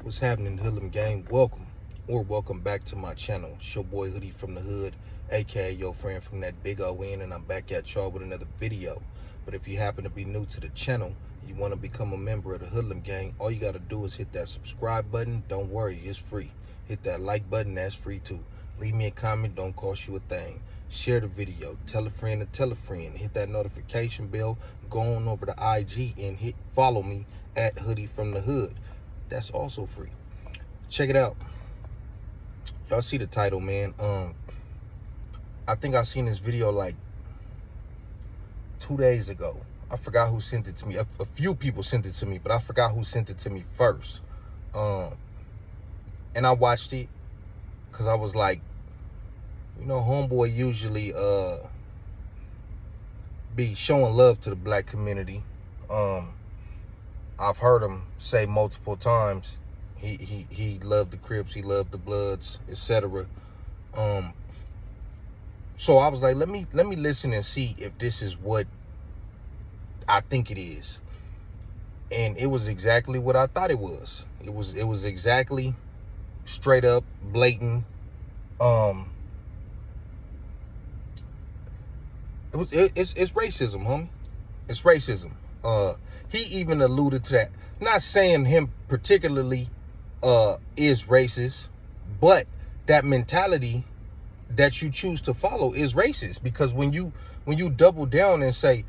What's happening, Hoodlum gang? Welcome back to my channel. It's your boy Hoodie from the Hood, aka your friend from that big O N, and I'm back at y'all with another video. But if you happen to be new to the channel, you want to become a member of the Hoodlum gang, all you got to do is hit that subscribe button. Don't worry, it's free. Hit that like button, that's free too. Leave me a comment, don't cost you a thing. Share the video, tell a friend to tell a friend. Hit that notification bell, go on over to IG and follow me at Hoodie from the Hood. That's also free. Check it out. Y'all see the title, man. I think I seen this video like 2 days ago. I forgot who sent it to me. A few people sent it to me, but I forgot who sent it to me first. And I watched it because I was like, you know, homeboy usually be showing love to the black community. I've heard him say multiple times he loved the Crips, he loved the Bloods, etc. So I was like, let me listen and see if this is what I think it is. And it was exactly what I thought it was. It was exactly straight up blatant. It's racism, homie. It's racism. He even alluded to that. Not saying him particularly is racist, but that mentality that you choose to follow is racist. Because when you double down and say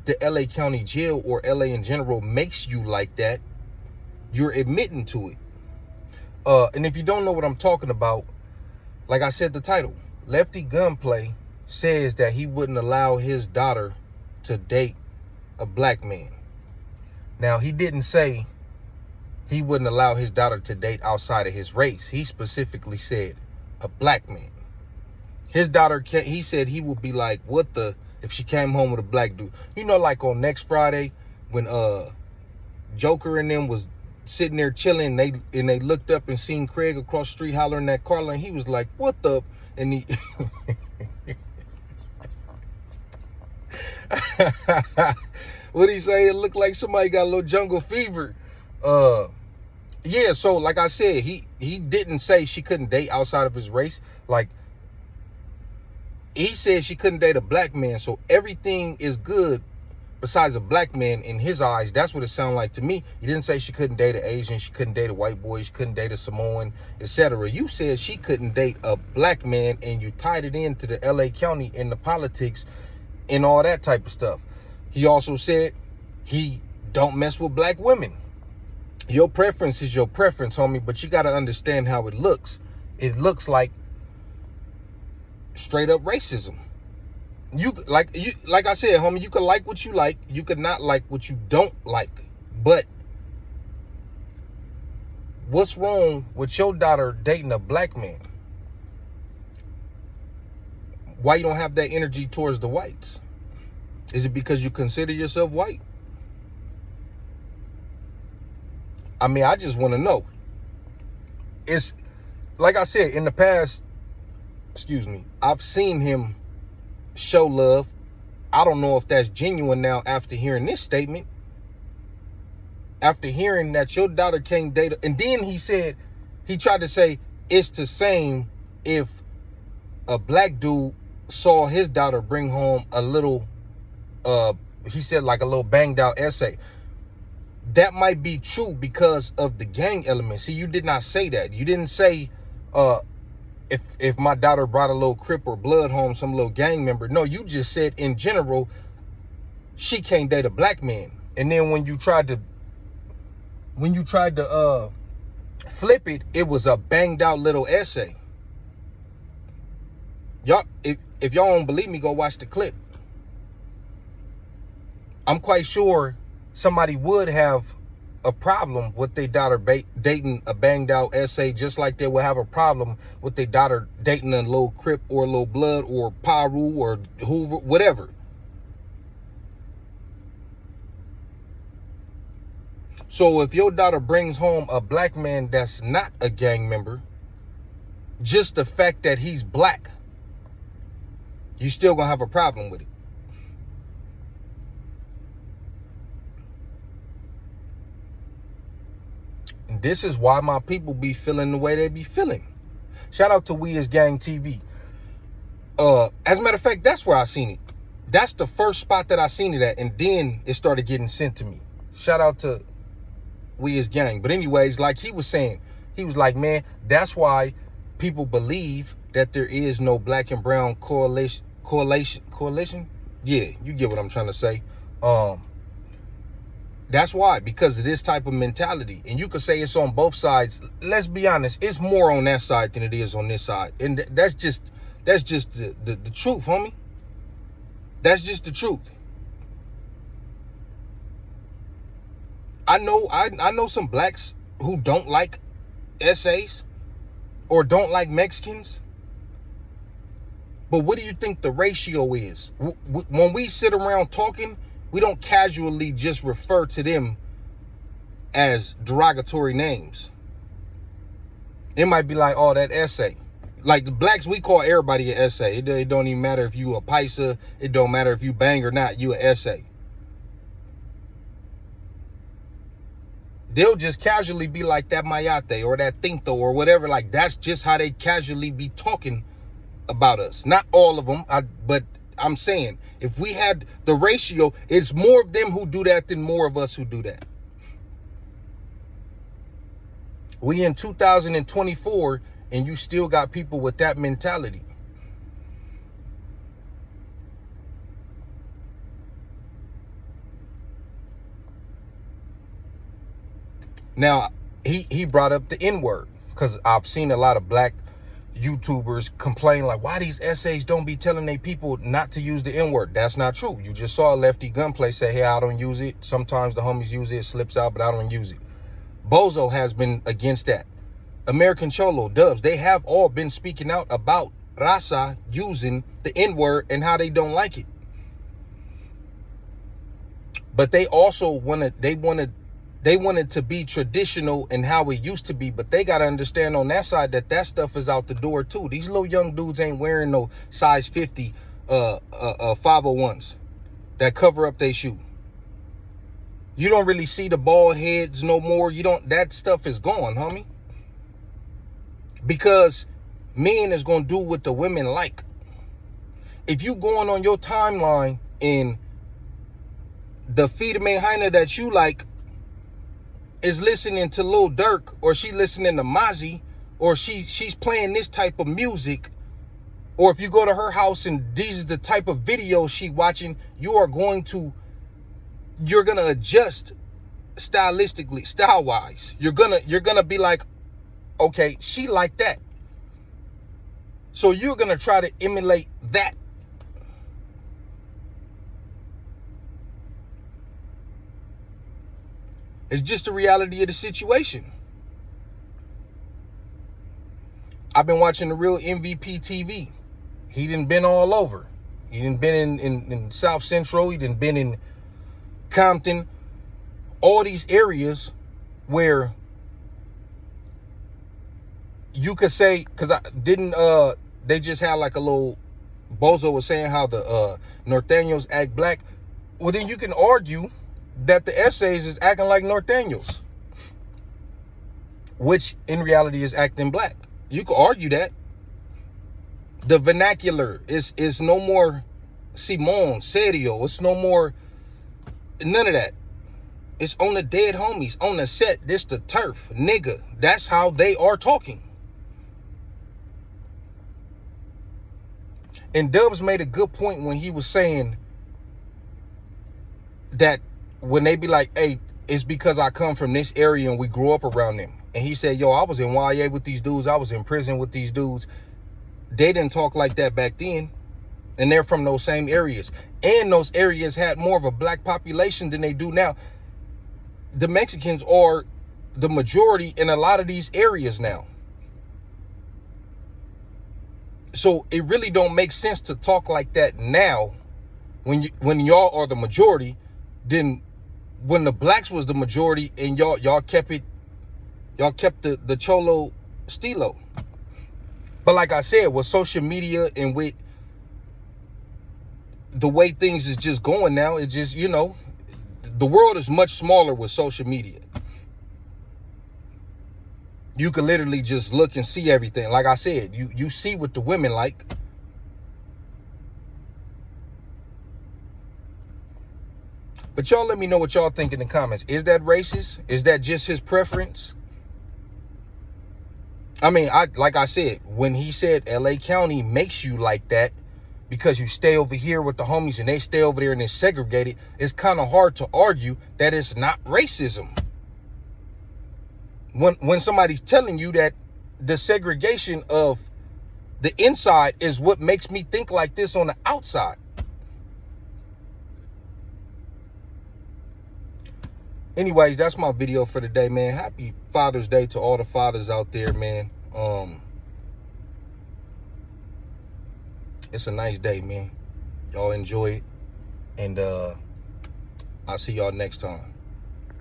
the LA County Jail or LA in general makes you like that, you're admitting to it. And if you don't know what I'm talking about, like I said, the title, Lefty Gunplay says that he wouldn't allow his daughter to date a black man. Now, he didn't say he wouldn't allow his daughter to date outside of his race. He specifically said a black man. His daughter, he said he would be like, what the, if she came home with a black dude. You know, like on next Friday when Joker and them was sitting there chilling, and they looked up and seen Craig across the street hollering at Carla, and he was like, what the, and he what'd he say? It looked like somebody got a little jungle fever. Yeah, so like I said, he didn't say she couldn't date outside of his race. Like, he said she couldn't date a black man, so everything is good besides a black man in his eyes. That's what it sounded like to me. He didn't say she couldn't date an Asian, she couldn't date a white boy, she couldn't date a Samoan, etc. You said she couldn't date a black man, and you tied it into the LA County and the politics and all that type of stuff. He also said he don't mess with black women. Your preference is your preference, homie, but you got to understand how it looks. It looks like straight up racism. Like I said, homie, you could like what you like, you could not like what you don't like. But what's wrong with your daughter dating a black man? Why you don't have that energy towards the whites? Is it because you consider yourself white? I mean, I just want to know. It's like I said, in the past, I've seen him show love. I don't know if that's genuine now after hearing this statement. After hearing that your daughter can't date, and then he tried to say it's the same if a black dude saw his daughter bring home a little, he said like a little banged out essay. That might be true because of the gang element. See, you did not say that. You didn't say, if my daughter brought a little Crip or Blood home, some little gang member. No, you just said in general, she can't date a black man. And then when you tried to flip it, it was a banged out little essay. Y'all, if y'all don't believe me, go watch the clip. I'm quite sure somebody would have a problem with their daughter dating a banged out essay, just like they would have a problem with their daughter dating a little Crip or a little Blood or Paru or Hoover, whatever. So if your daughter brings home a black man that's not a gang member, just the fact that he's black, you still gonna have a problem with it. This is why my people be feeling the way they be feeling. Shout out to We Is Gang TV. As a matter of fact, that's where I seen it. That's the first spot that I seen it at, and then it started getting sent to me. Shout out to We Is Gang. But anyways, like he was saying, he was like, man, that's why people believe that there is no black and brown coalition. Yeah, you get what I'm trying to say. That's why, because of this type of mentality. And you could say it's on both sides. Let's be honest, it's more on that side than it is on this side. And that's just the truth, homie. That's just the truth. I know some blacks who don't like essays or don't like Mexicans. But what do you think the ratio is? When we sit around talking, we don't casually just refer to them as derogatory names. It might be like, oh, that essay. Like the blacks, we call everybody an essay. It don't even matter if you a paisa. It don't matter if you bang or not. You an essay. They'll just casually be like that mayate or that tinto or whatever. Like that's just how they casually be talking about us. Not all of them, but I'm saying if we had the ratio, it's more of them who do that than more of us who do that. We in 2024 and you still got people with that mentality. Now, he brought up the N-word because I've seen a lot of black YouTubers complain like, why these essays don't be telling they people not to use the N-word. That's not true. You just saw Lefty Gunplay say, hey, I don't use it. Sometimes the homies use it, slips out, but I don't use it. Bozo has been against that. American Cholo, Dubs, they have all been speaking out about Raza using the N-word and how they don't like it. But they also wanted to be traditional in how it used to be, but they got to understand on that side that stuff is out the door too. These little young dudes ain't wearing no size 50 501s that cover up their shoe. You don't really see the bald heads no more. That stuff is gone, homie. Because men is going to do what the women like. If you going on your timeline and the female hyena that you like is listening to Lil Durk, or she listening to Mozzie, or she's playing this type of music, or if you go to her house and these are the type of videos she watching, you're gonna adjust stylistically, style-wise. You're gonna be like, okay, she like that. So you're gonna try to emulate that. It's just the reality of the situation. I've been watching the real MVP TV. He done been all over. He done been in South Central. He done been in Compton. All these areas where you could say, because they just had like a little, Bozo was saying how the Norteños act black. Well, then you can argue that the essays is acting like Norteños, which in reality is acting black. You could argue that. The vernacular is no more Simon, serio. It's no more none of that. It's on the dead homies, on the set. This the turf, nigga. That's how they are talking. And Dubs made a good point when he was saying that when they be like, hey, it's because I come from this area and we grew up around them. And he said, yo, I was in YA with these dudes. I was in prison with these dudes. They didn't talk like that back then. And they're from those same areas. And those areas had more of a black population than they do now. The Mexicans are the majority in a lot of these areas now. So it really don't make sense to talk like that now when y'all are the majority. Then when the blacks was the majority and y'all kept the cholo stilo. But like I said, with social media and with the way things is just going now, it just, the world is much smaller with social media. You can literally just look and see everything. Like I said, you see what the women like. But y'all let me know what y'all think in the comments. Is that racist? Is that just his preference? I mean, like I said, when he said LA County makes you like that because you stay over here with the homies and they stay over there and it's segregated, it's kind of hard to argue that it's not racism. When somebody's telling you that the segregation of the inside is what makes me think like this on the outside. Anyways, that's my video for today, man. Happy Father's Day to all the fathers out there, man. It's a nice day, man. Y'all enjoy it. And I'll see y'all next time.